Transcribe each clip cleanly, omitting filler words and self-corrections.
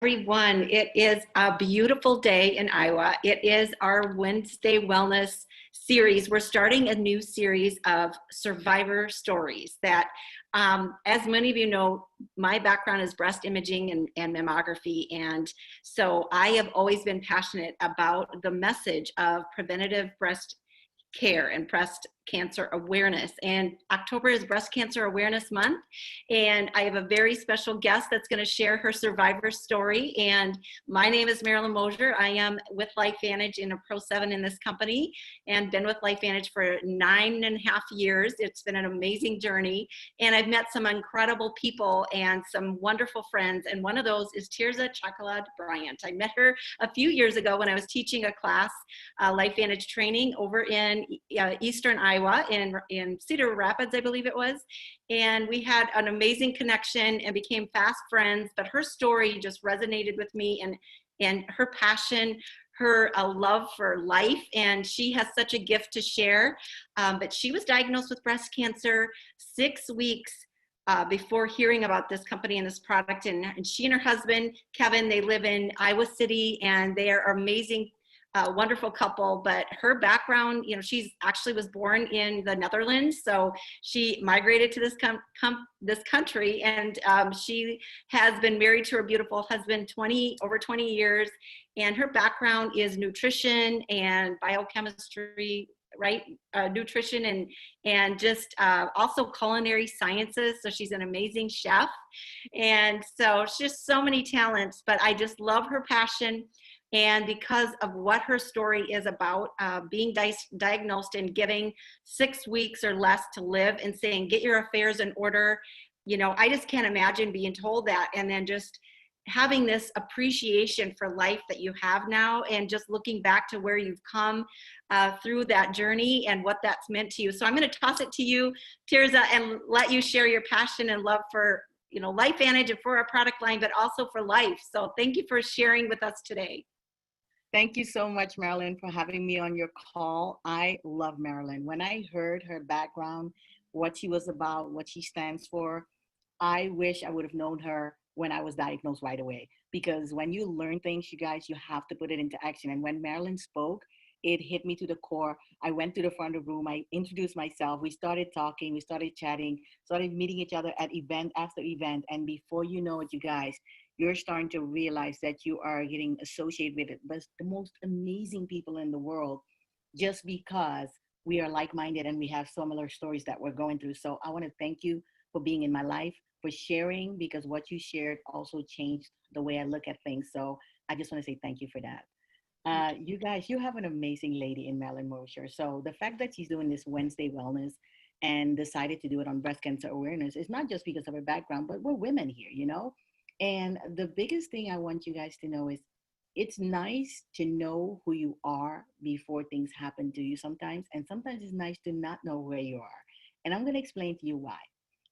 Everyone. It is a beautiful day in Iowa. It is our Wednesday Wellness series. We're starting a new series of survivor stories that, as many of you know, my background is breast imaging and mammography. And so I have always been passionate about the message of preventative breast care and breast cancer awareness. And October is Breast Cancer Awareness Month. And I have a very special guest that's going to share her survivor story. And my name is Marilyn Mosier. I am with LifeVantage in a Pro 7 in this company and been with LifeVantage for 9.5 years. It's been an amazing journey. And I've met some incredible people and some wonderful friends. And one of those is Tirza Chocolate Bryant. I met her a few years ago when I was teaching a class, LifeVantage training over in Eastern Iowa in Cedar Rapids, I believe it was. And we had an amazing connection and became fast friends, but her story just resonated with me and her passion, her love for life, and she has such a gift to share. But she was diagnosed with breast cancer 6 weeks before hearing about this company and this product. And she and her husband, Kevin, they live in Iowa City, and they are amazing, wonderful couple. But her background, you know, she's actually was born in the Netherlands, so she migrated to this country, and she has been married to her beautiful husband over 20 years. And her background is nutrition and biochemistry, right? Nutrition and just also culinary sciences. So she's an amazing chef, and so she's just so many talents. But I just love her passion. And because of what her story is about, being diagnosed and giving 6 weeks or less to live and saying, get your affairs in order. You know, I just can't imagine being told that and then just having this appreciation for life that you have now and just looking back to where you've come through that journey and what that's meant to you. So I'm going to toss it to you, Tirza, and let you share your passion and love for, you know, LifeVantage and for our product line, but also for life. So thank you for sharing with us today. Thank you so much, Marilyn, for having me on your call. I love Marilyn. When I heard her background, what she was about, what she stands for, I wish I would have known her when I was diagnosed right away. Because when you learn things, you guys, you have to put it into action. And when Marilyn spoke, it hit me to the core. I went to the front of the room. I introduced myself. We started talking. We started chatting, started meeting each other at event after event. And before you know it, you guys, you're starting to realize that you are getting associated with it, but the most amazing people in the world, just because we are like-minded and we have similar stories that we're going through. So I want to thank you for being in my life, for sharing, because what you shared also changed the way I look at things. So I just want to say thank you for that. You guys, you have an amazing lady in Marilyn Mosier. So the fact that she's doing this Wednesday Wellness and decided to do it on breast cancer awareness is not just because of her background, but we're women here, you know? And the biggest thing I want you guys to know is it's nice to know who you are before things happen to you sometimes. And sometimes it's nice to not know where you are. And I'm going to explain to you why.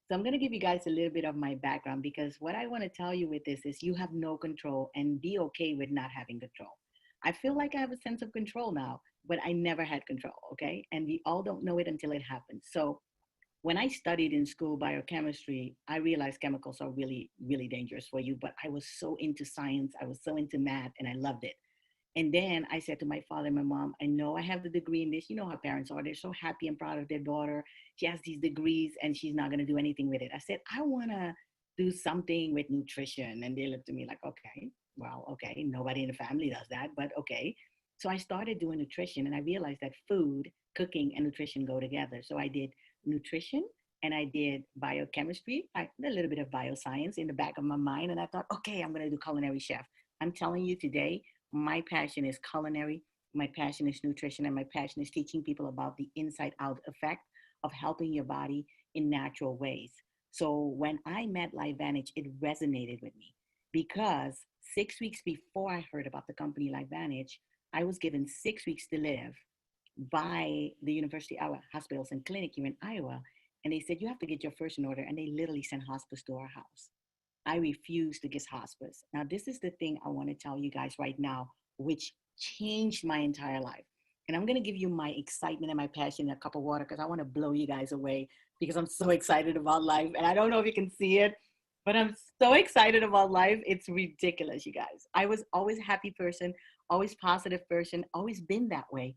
So I'm going to give you guys a little bit of my background, because what I want to tell you with this is you have no control, and be okay with not having control. I feel like I have a sense of control now, but I never had control, okay? And we all don't know it until it happens. So when I studied in school biochemistry, I realized chemicals are really, really dangerous for you. But I was so into science, I was so into math, and I loved it. And then I said to my father and my mom, I know I have the degree in this. You know how parents are. They're so happy and proud of their daughter. She has these degrees and she's not going to do anything with it. I said, I want to do something with nutrition. And they looked at me like, okay, well, okay. Nobody in the family does that, but okay. So I started doing nutrition, and I realized that food, cooking, and nutrition go together. So I did nutrition and I did biochemistry, a little bit of bioscience in the back of my mind. And I thought, okay, I'm going to do culinary chef. I'm telling you today, my passion is culinary, my passion is nutrition, and my passion is teaching people about the inside out effect of helping your body in natural ways. So when I met LifeVantage, it resonated with me because 6 weeks before I heard about the company LifeVantage, I was given 6 weeks to live by the University of Iowa Hospitals and Clinic here in Iowa. And they said, you have to get your first in order. And they literally sent hospice to our house. I refused to get hospice. Now, this is the thing I want to tell you guys right now, which changed my entire life. And I'm going to give you my excitement and my passion in a cup of water because I want to blow you guys away because I'm so excited about life. And I don't know if you can see it, but I'm so excited about life. It's ridiculous, you guys. I was always a happy person, always positive person, always been that way.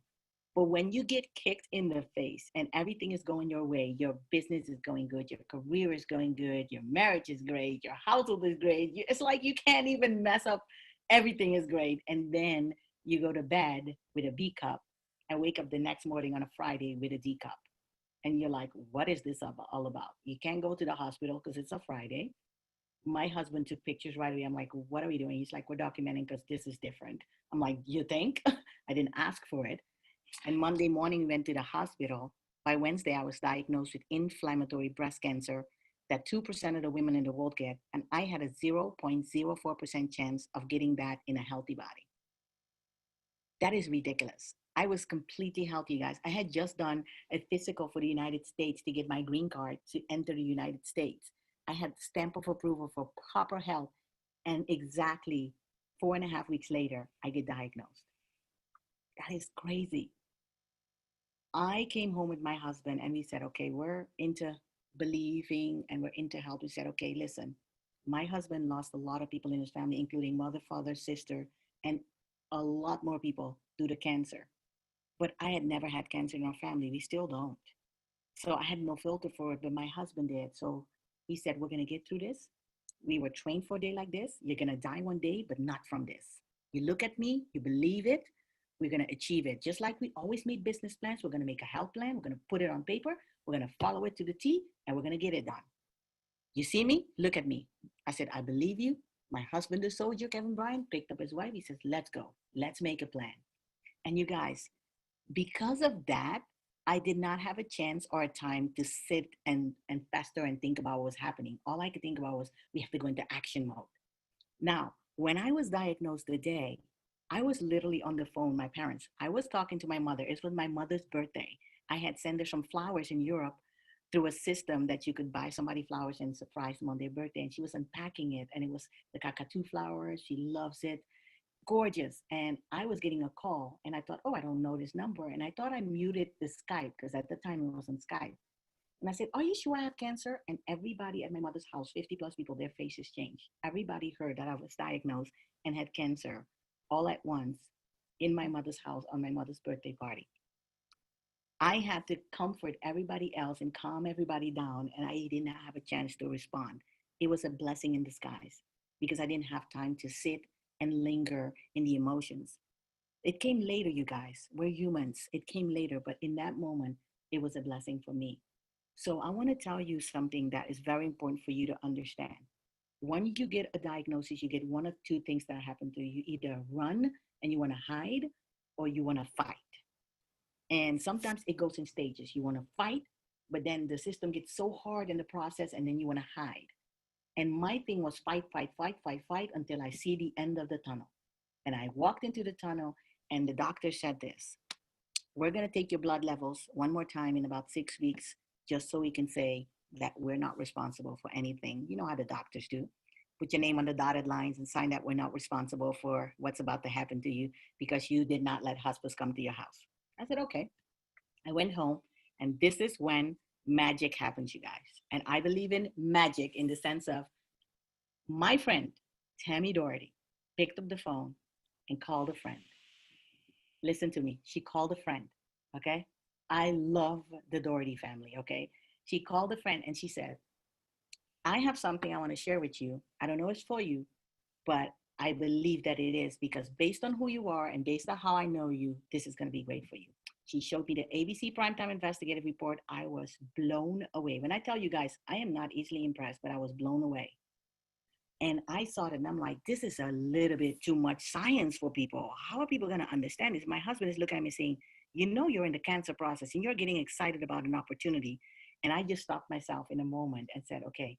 But when you get kicked in the face and everything is going your way, your business is going good, your career is going good, your marriage is great, your household is great. It's like you can't even mess up. Everything is great. And then you go to bed with a B cup and wake up the next morning on a Friday with a D cup. And you're like, what is this all about? You can't go to the hospital because it's a Friday. My husband took pictures right away. I'm like, what are we doing? He's like, we're documenting because this is different. I'm like, you think? I didn't ask for it. And Monday morning, we went to the hospital. By Wednesday, I was diagnosed with inflammatory breast cancer that 2% of the women in the world get. And I had a 0.04% chance of getting that in a healthy body. That is ridiculous. I was completely healthy, guys. I had just done a physical for the United States to get my green card to enter the United States. I had stamp of approval for proper health. And exactly 4.5 weeks later, I get diagnosed. That is crazy. I came home with my husband and we said, okay, we're into believing and we're into health. We said, okay, listen, my husband lost a lot of people in his family, including mother, father, sister, and a lot more people due to cancer. But I had never had cancer in our family. We still don't. So I had no filter for it, but my husband did. So he said, we're going to get through this. We were trained for a day like this. You're going to die one day, but not from this. You look at me, you believe it, we're going to achieve it. Just like we always made business plans, we're going to make a health plan. We're going to put it on paper. We're going to follow it to the T, and we're going to get it done. You see me? Look at me. I said, I believe you. My husband, the soldier, Kevin Bryant, picked up his wife. He says, let's go. Let's make a plan. And you guys, because of that, I did not have a chance or a time to sit and fester and think about what was happening. All I could think about was we have to go into action mode. Now, when I was diagnosed today, I was literally on the phone, my parents. I was talking to my mother. It was my mother's birthday. I had sent her some flowers in Europe through a system that you could buy somebody flowers and surprise them on their birthday. And she was unpacking it. And it was the kakatu flowers. She loves it. Gorgeous. And I was getting a call. And I thought, oh, I don't know this number. And I thought I muted the Skype because at the time it was on Skype. And I said, are you sure I have cancer? And everybody at my mother's house, 50 plus people, their faces changed. Everybody heard that I was diagnosed and had cancer all at once in my mother's house on my mother's birthday party. I had to comfort everybody else and calm everybody down, and I didn't have a chance to respond. It was a blessing in disguise because I didn't have time to sit and linger in the emotions. It came later, you guys. We're humans. It came later, but in that moment, it was a blessing for me. So I want to tell you something that is very important for you to understand. When you get a diagnosis, you get one of two things that happen to you. You either run and you want to hide, or you want to fight. And sometimes it goes in stages. You want to fight, but then the system gets so hard in the process, and then you want to hide. And my thing was fight, fight, fight, fight, fight until I see the end of the tunnel. And I walked into the tunnel, and the doctor said this: we're going to take your blood levels one more time in about 6 weeks, just so we can say that we're not responsible for anything. You know how the doctors do. Put your name on the dotted lines and sign that we're not responsible for what's about to happen to you because you did not let hospice come to your house. I said, okay. I went home, and this is when magic happens, you guys. And I believe in magic in the sense of my friend, Tammy Doherty, picked up the phone and called a friend. Listen to me. She called a friend, okay? I love the Doherty family, okay? She called a friend and she said, I have something I want to share with you. I don't know if it's for you, but I believe that it is because based on who you are and based on how I know you, this is going to be great for you. She showed me the ABC Primetime Investigative Report. I was blown away. When I tell you guys, I am not easily impressed, but I was blown away. And I saw it and I'm like, this is a little bit too much science for people. How are people going to understand this? My husband is looking at me saying, you know, you're in the cancer process and you're getting excited about an opportunity. And I just stopped myself in a moment and said, okay,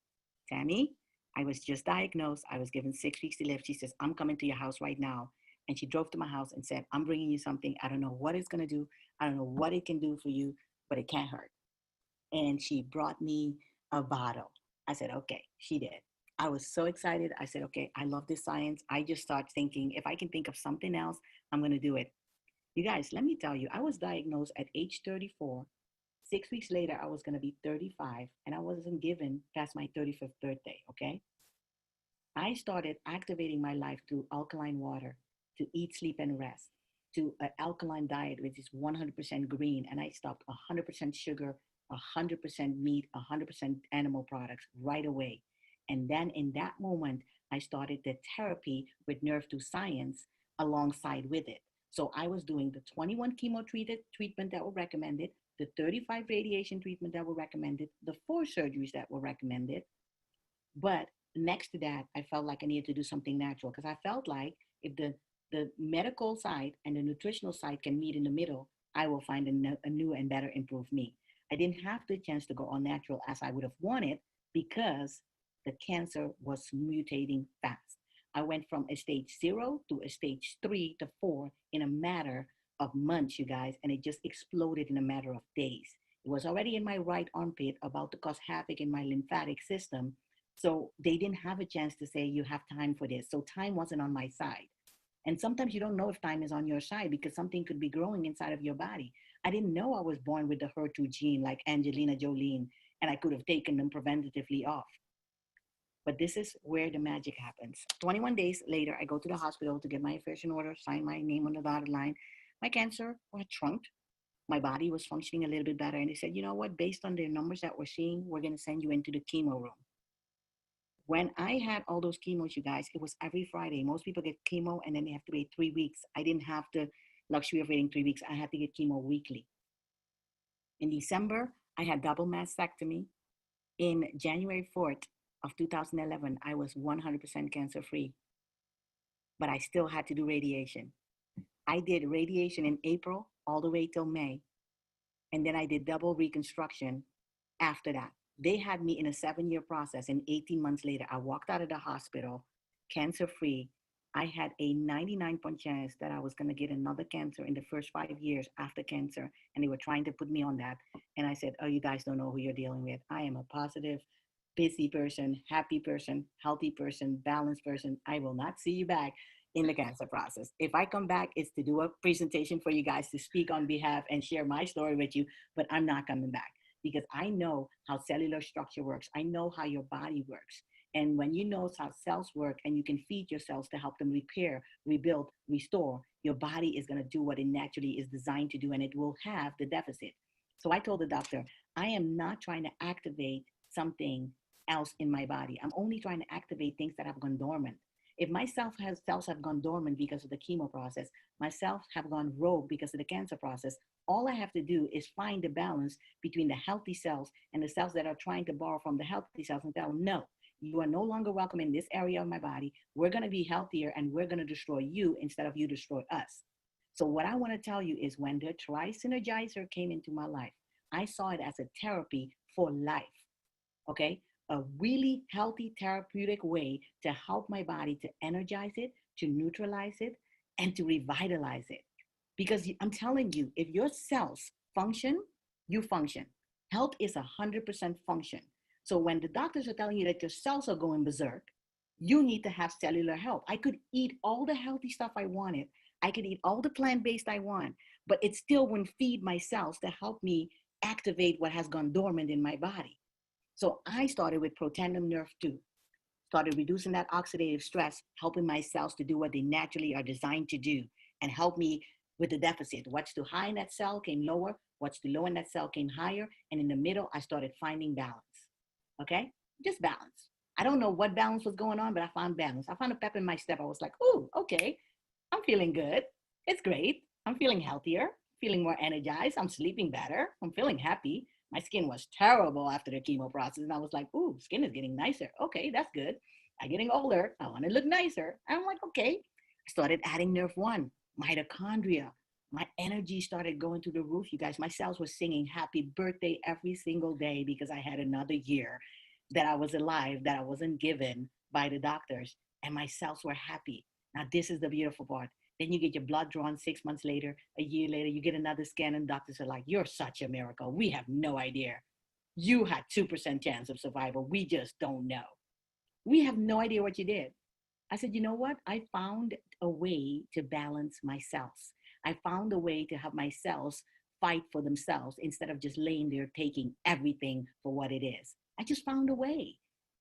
Tammy, I was just diagnosed. I was given 6 weeks to live. She says, I'm coming to your house right now. And she drove to my house and said, I'm bringing you something. I don't know what it's going to do. I don't know what it can do for you, but it can't hurt. And she brought me a bottle. I said, okay, she did. I was so excited. I said, okay, I love this science. I just started thinking, if I can think of something else, I'm going to do it. You guys, let me tell you, I was diagnosed at age 34. 6 weeks later, I was going to be 35, and I wasn't given past my 35th birthday, okay? I started activating my life through alkaline water, to eat, sleep, and rest, to an alkaline diet, which is 100% green. And I stopped 100% sugar, 100% meat, 100% animal products right away. And then in that moment, I started the therapy with Nrf2 science alongside with it. So I was doing the 21 chemo treatment that were recommended, the 35 radiation treatment that were recommended, the 4 surgeries that were recommended, but next to that, I felt like I needed to do something natural because I felt like if the medical side and the nutritional side can meet in the middle, I will find a new and better improved me. I didn't have the chance to go all natural as I would have wanted because the cancer was mutating fast. I went from a stage 0 to a stage 3 to 4 in a matter of months, you guys, and it just exploded in a matter of days. It was already in my right armpit, about to cause havoc in my lymphatic system, so they didn't have a chance to say, you have time for this. So time wasn't on my side. And sometimes you don't know if time is on your side because something could be growing inside of your body. I didn't know I was born with the HER2 gene like Angelina Jolie, and I could have taken them preventatively off. But this is where the magic happens. 21 days later, I go to the hospital to get my affairs in order, sign my name on the dotted line. My cancer was shrunk. My body was functioning a little bit better. And they said, you know what, based on the numbers that we're seeing, we're going to send you into the chemo room. When I had all those chemos, you guys, it was every Friday. Most people get chemo and then they have to wait 3 weeks. I didn't have the luxury of waiting 3 weeks. I had to get chemo weekly. In December, I had double mastectomy. In January 4th of 2011, I was 100% cancer free, but I still had to do radiation. I did radiation in April all the way till May. And then I did double reconstruction after that. They had me in a 7-year process, and 18 months later, I walked out of the hospital cancer free. I had a 99% chance that I was going to get another cancer in the first 5 years after cancer, and they were trying to put me on that. And I said, oh, you guys don't know who you're dealing with. I am a positive, busy person, happy person, healthy person, balanced person. I will not see you back in the cancer process. If I come back, it's to do a presentation for you guys to speak on behalf and share my story with you, but I'm not coming back because I know how cellular structure works. I know how your body works. And when you know how cells work and you can feed your cells to help them repair, rebuild, restore, your body is going to do what it naturally is designed to do, and it will have the deficit. So I told the doctor, I am not trying to activate something else in my body. I'm only trying to activate things that have gone dormant. If my cells have gone dormant because of the chemo process, my cells have gone rogue because of the cancer process, all I have to do is find the balance between the healthy cells and the cells that are trying to borrow from the healthy cells and tell them, no, you are no longer welcome in this area of my body. We're going to be healthier and we're going to destroy you instead of you destroy us. So what I want to tell you is when the TriSynergizer came into my life, I saw it as a therapy for life, okay? A really healthy therapeutic way to help my body to energize it, to neutralize it, and to revitalize it. Because I'm telling you, if your cells function, you function. Health is 100% function. So when the doctors are telling you that your cells are going berserk, you need to have cellular health. I could eat all the healthy stuff I wanted. I could eat all the plant-based I want, but it still wouldn't feed my cells to help me activate what has gone dormant in my body. So I started with Protandim Nrf2, started reducing that oxidative stress, helping my cells to do what they naturally are designed to do, and help me with the deficit. What's too high in that cell came lower, what's too low in that cell came higher, and in the middle, I started finding balance, okay? Just balance. I don't know what balance was going on, but I found balance. I found a pep in my step. I was like, ooh, okay, I'm feeling good. It's great. I'm feeling healther, feeling more energized. I'm sleeping better. I'm feeling happy. My skin was terrible after the chemo process. And I was like, ooh, skin is getting nicer. Okay, that's good. I'm getting older. I want to look nicer. And I'm like, okay. I started adding Nrf1, mitochondria. My energy started going through the roof, you guys. My cells were singing happy birthday every single day because I had another year that I was alive, that I wasn't given by the doctors. And my cells were happy. Now, this is the beautiful part. Then you get your blood drawn 6 months later, a year later, you get another scan, and doctors are like, you're such a miracle. We have no idea. You had 2% chance of survival. We just don't know. We have no idea what you did. I said, you know what? I found a way to balance my cells. I found a way to have my cells fight for themselves instead of just laying there taking everything for what it is. I just found a way.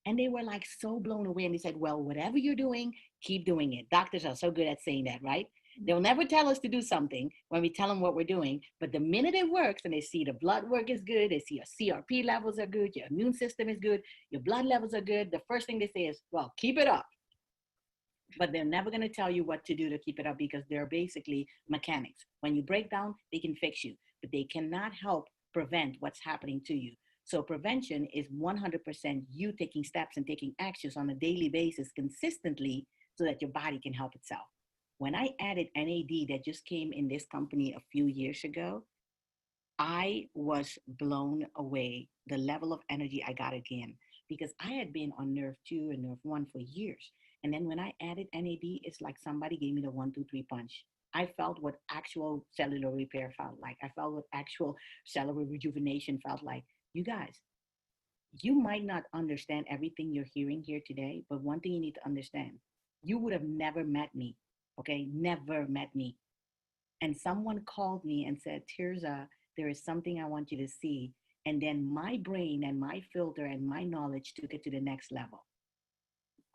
And they were like so blown away. And they said, well, whatever you're doing, keep doing it. Doctors are so good at saying that, right? They'll never tell us to do something when we tell them what we're doing. But the minute it works and they see the blood work is good, they see your CRP levels are good, your immune system is good, your blood levels are good, the first thing they say is, well, keep it up. But they're never going to tell you what to do to keep it up because they're basically mechanics. When you break down, they can fix you, but they cannot help prevent what's happening to you. So prevention is 100% you taking steps and taking actions on a daily basis consistently so that your body can help itself. When I added NAD that just came in this company a few years ago, I was blown away the level of energy I got again because I had been on Nrf2 and Nrf1 for years. And then when I added NAD, it's like somebody gave me the 1, 2, 3 punch. I felt what actual cellular repair felt like. I felt what actual cellular rejuvenation felt like. You guys, you might not understand everything you're hearing here today, but one thing you need to understand, you would have never met me, okay? Never met me. And someone called me and said, Tirza, there is something I want you to see. And then my brain and my filter and my knowledge took it to the next level.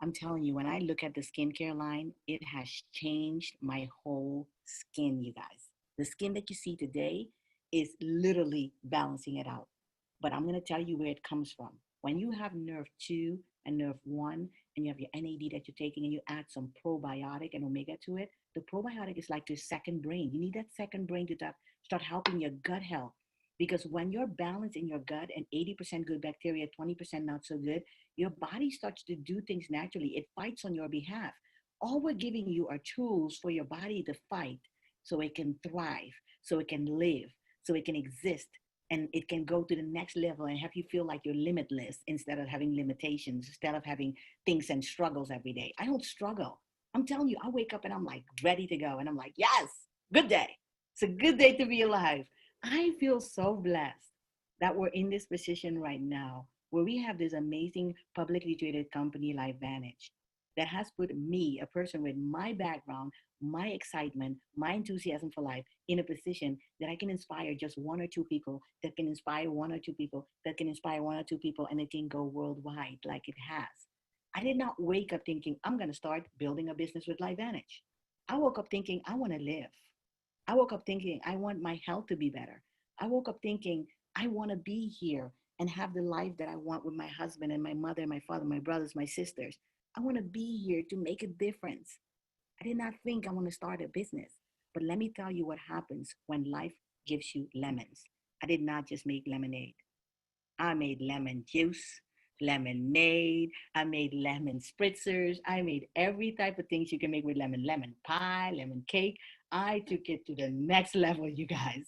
I'm telling you, when I look at the skincare line, it has changed my whole skin, you guys. The skin that you see today is literally balancing it out. But I'm going to tell you where it comes from. When you have Nrf2 and Nrf1 and you have your NAD that you're taking and you add some probiotic and omega to it, the probiotic is like your second brain. You need that second brain to start helping your gut health. Because when you're balanced in your gut and 80% good bacteria, 20% not so good, your body starts to do things naturally. It fights on your behalf. All we're giving you are tools for your body to fight so it can thrive, so it can live, so it can exist, and it can go to the next level and have you feel like you're limitless instead of having limitations, instead of having things and struggles every day. I don't struggle. I'm telling you, I wake up and I'm like ready to go. And I'm like, yes, good day. It's a good day to be alive. I feel so blessed that we're in this position right now where we have this amazing publicly traded company like Vantage that has put me, a person with my background, my excitement, my enthusiasm for life in a position that I can inspire just 1 or 2 people, that can inspire 1 or 2 people, that can inspire 1 or 2 people, and it can go worldwide like it has. I did not wake up thinking I'm going to start building a business with LifeVantage. I woke up thinking I want to live. I woke up thinking I want my health to be better. I woke up thinking I want to be here and have the life that I want with my husband and my mother and my father, my brothers, my sisters. I want to be here to make a difference. I did not think I want to start a business. But let me tell you what happens when life gives you lemons. I did not just make lemonade. I made lemon juice, lemonade. I made lemon spritzers. I made every type of things you can make with lemon. Lemon pie, lemon cake. I took it to the next level, you guys.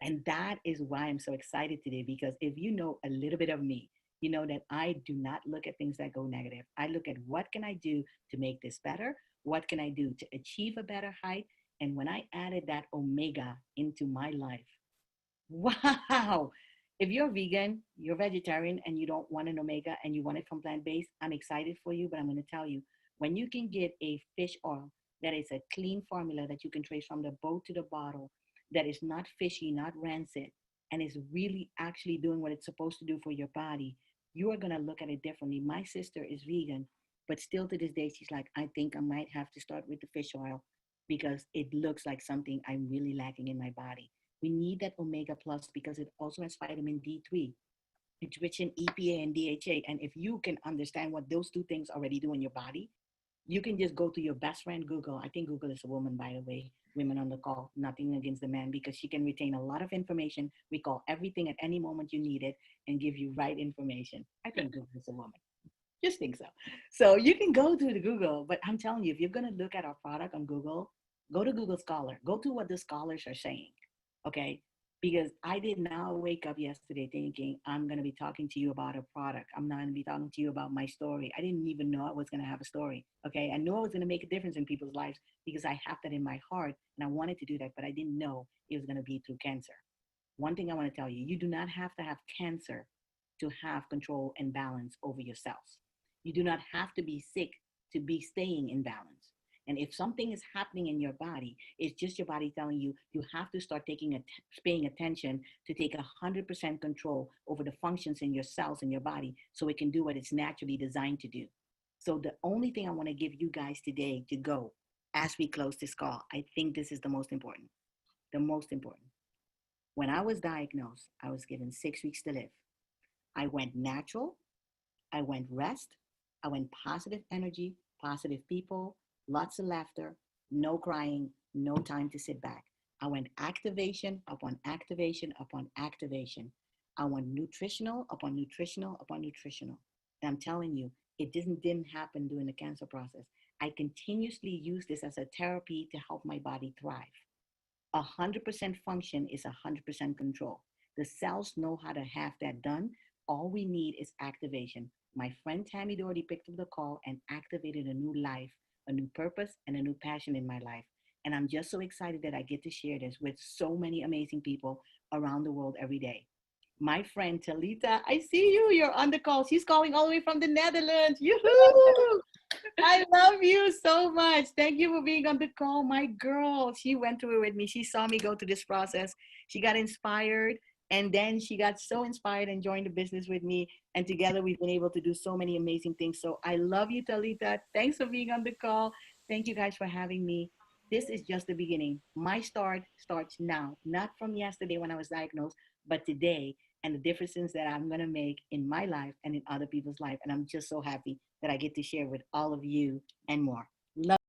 And that is why I'm so excited today, because if you know a little bit of me, you know that I do not look at things that go negative. I look at what can I do to make this better? What can I do to achieve a better height? And when I added that omega into my life, wow. If you're vegan, you're vegetarian, and you don't want an omega and you want it from plant-based, I'm excited for you, but I'm going to tell you, when you can get a fish oil that is a clean formula that you can trace from the boat to the bottle, that is not fishy, not rancid, and is really actually doing what it's supposed to do for your body, you are going to look at it differently. My sister is vegan, but still to this day, she's like, I think I might have to start with the fish oil because it looks like something I'm really lacking in my body. We need that omega plus because it also has vitamin D3. It's rich in EPA and DHA. And if you can understand what those two things already do in your body, you can just go to your best friend, Google. I think Google is a woman, by the way, women on the call, nothing against the man, because she can retain a lot of information, recall everything at any moment you need it, and give you right information. I think Google is a woman. Just think so. So you can go to the Google, but I'm telling you, if you're going to look at our product on Google, go to Google Scholar. Go to what the scholars are saying, okay? Because I did not wake up yesterday thinking I'm going to be talking to you about a product. I'm not going to be talking to you about my story. I didn't even know I was going to have a story, okay? I knew I was going to make a difference in people's lives because I have that in my heart, and I wanted to do that, but I didn't know it was going to be through cancer. One thing I want to tell you, you do not have to have cancer to have control and balance over your cells. You do not have to be sick to be staying in balance. And if something is happening in your body, it's just your body telling you, you have to start paying attention to take 100% control over the functions in your cells in your body so it can do what it's naturally designed to do. So the only thing I want to give you guys today to go as we close this call, I think this is the most important. The most important. When I was diagnosed, I was given 6 weeks to live. I went natural. I went rest. I went positive energy, positive people, lots of laughter, no crying, no time to sit back. I went activation upon activation upon activation. I went nutritional upon nutritional upon nutritional. And I'm telling you, it didn't happen during the cancer process. I continuously use this as a therapy to help my body thrive. 100% function is 100% control. The cells know how to have that done. All we need is activation. My friend Tammy Doherty picked up the call and activated a new life, a new purpose, and a new passion in my life. And I'm just so excited that I get to share this with so many amazing people around the world every day. My friend Talita, I see you. You're on the call. She's calling all the way from the Netherlands. Yoo-hoo! I love you so much. Thank you for being on the call. My girl, she went through it with me. She saw me go through this process. She got inspired. And then she got so inspired and joined the business with me. And together we've been able to do so many amazing things. So I love you, Talita. Thanks for being on the call. Thank you guys for having me. This is just the beginning. My start starts now, not from yesterday when I was diagnosed, but today, and the differences that I'm going to make in my life and in other people's life. And I'm just so happy that I get to share with all of you and more. Love